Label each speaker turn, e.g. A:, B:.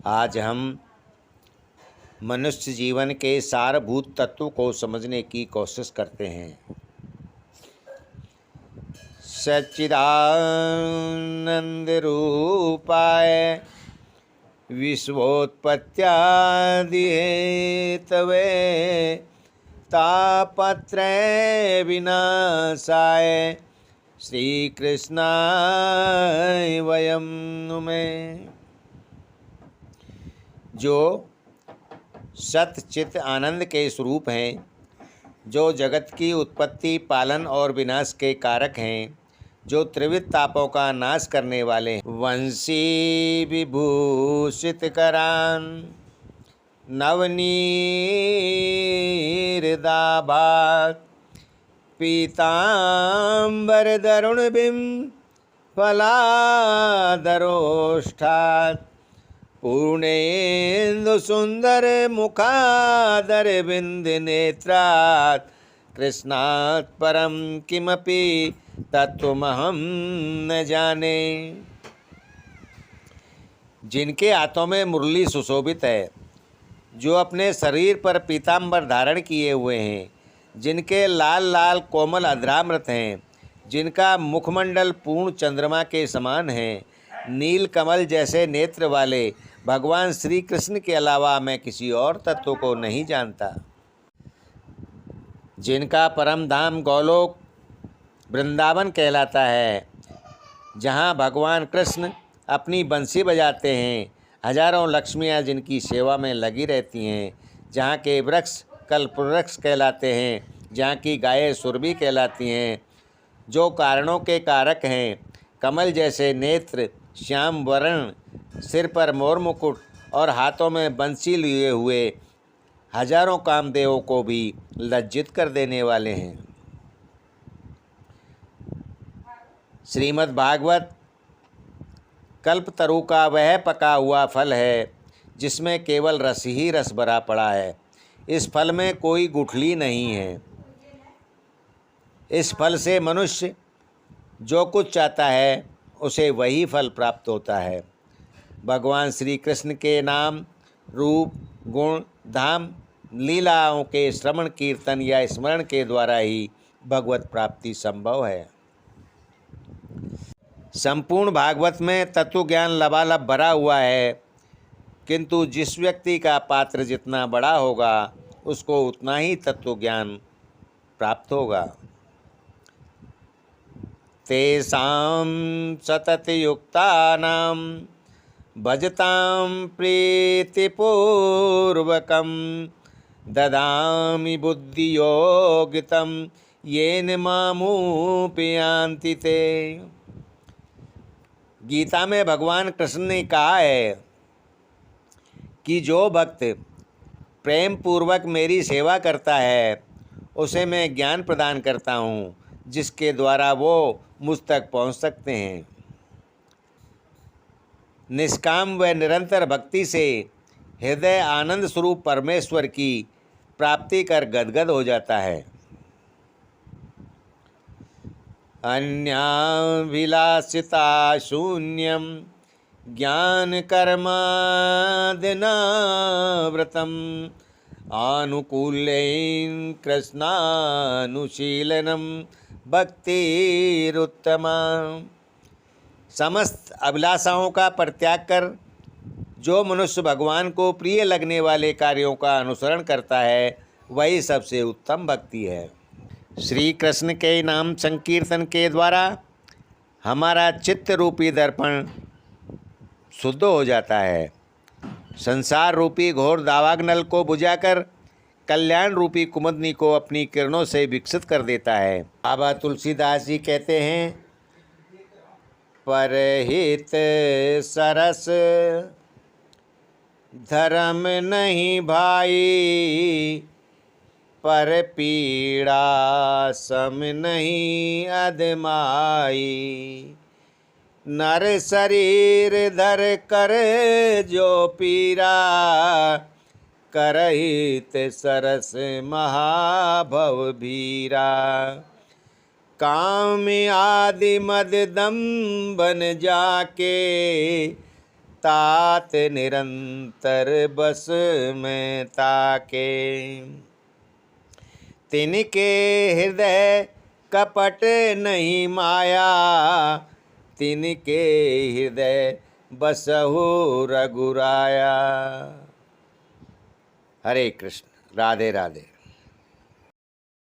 A: आज हम मनुष्य जीवन के सारभूत तत्व को समझने की कोशिश करते हैं। सच्चिदानंद रूपाय विश्वोत्पत्त्यादि हेतवे तापत्रय विनाशाय श्री कृष्णाय वयं नुमः। जो सत चित आनंद के स्वरूप हैं, जो जगत की उत्पत्ति, पालन और विनाश के कारक हैं, जो त्रिविध तापों का नाश करने वाले हैं, वंशी विभूषित करान नवनीरदाभात पीतांबर दरुण बिम फलादरोष्ठात् पूर्णेन्दु सुंदर मुखादर बिंद नेत्रात् कृष्णात् परम किमपि तत्वमहं न जाने। जिनके हाथों में मुरली सुशोभित है, जो अपने शरीर पर पीतांबर धारण किए हुए हैं, जिनके लाल लाल कोमल अधरामृत हैं, जिनका मुखमंडल पूर्ण चंद्रमा के समान है, नील कमल जैसे नेत्र वाले भगवान श्री कृष्ण के अलावा मैं किसी और तत्व को नहीं जानता। जिनका परम धाम गोलोक वृंदावन कहलाता है, जहाँ भगवान कृष्ण अपनी बंसी बजाते हैं, हजारों लक्ष्मियाँ जिनकी सेवा में लगी रहती हैं, जहाँ के वृक्ष कल्पवृक्ष कहलाते हैं, जहाँ की गायें सुरभि कहलाती हैं, जो कारणों के कारक हैं, कमल जैसे नेत्र, श्याम वर्ण, सिर पर मोर मुकुट और हाथों में बंसी लिए हुए हजारों कामदेवों को भी लज्जित कर देने वाले हैं। श्रीमद् भागवत कल्पतरु का वह पका हुआ फल है जिसमें केवल रस ही रस भरा पड़ा है। इस फल में कोई गुठली नहीं है। इस फल से मनुष्य जो कुछ चाहता है उसे वही फल प्राप्त होता है। भगवान श्री कृष्ण के नाम, रूप, गुण, धाम, लीलाओं के श्रवण, कीर्तन या स्मरण के द्वारा ही भगवत प्राप्ति संभव है। संपूर्ण भागवत में तत्व ज्ञान लबालब भरा हुआ है, किंतु जिस व्यक्ति का पात्र जितना बड़ा होगा उसको उतना ही तत्व ज्ञान प्राप्त होगा। तेषां सततयुक्तानां भजतां प्रीतिपूर्वकं ददामि बुद्धियोगितं येन मामुपयान्ति ते। गीता में भगवान कृष्ण ने कहा है कि जो भक्त प्रेम पूर्वक मेरी सेवा करता है उसे मैं ज्ञान प्रदान करता हूँ, जिसके द्वारा वो मुझ तक पहुँच सकते हैं। निष्काम व निरंतर भक्ति से हृदय आनंद स्वरूप परमेश्वर की प्राप्ति कर गदगद हो जाता है। अन्याभिलाषिता शून्यम ज्ञान कर्मादिनाव्रतम आनुकूल्यैन कृष्णानुशीलनम भक्तिरुत्तमा। समस्त अभिलाषाओं का परित्याग कर जो मनुष्य भगवान को प्रिय लगने वाले कार्यों का अनुसरण करता है वही सबसे उत्तम भक्ति है। श्री कृष्ण के नाम संकीर्तन के द्वारा हमारा चित्त रूपी दर्पण शुद्ध हो जाता है। संसार रूपी घोर दावाग्नल को बुझाकर कल्याण रूपी कुमुदनी को अपनी किरणों से विकसित कर देता है। बाबा तुलसीदास जी कहते हैं, परहित सरस धर्म नहीं भाई, पर पीड़ा सम नहीं अदमाई। नर शरीर धर कर जो पीरा, करहित सरस महाभव भीरा। काम आदि मद दम बन जाके, तात निरंतर बस में ताके। तिनके हृदय कपट नहीं माया, तिनके हृदय बसहु रघुराया। हरे कृष्ण। राधे राधे।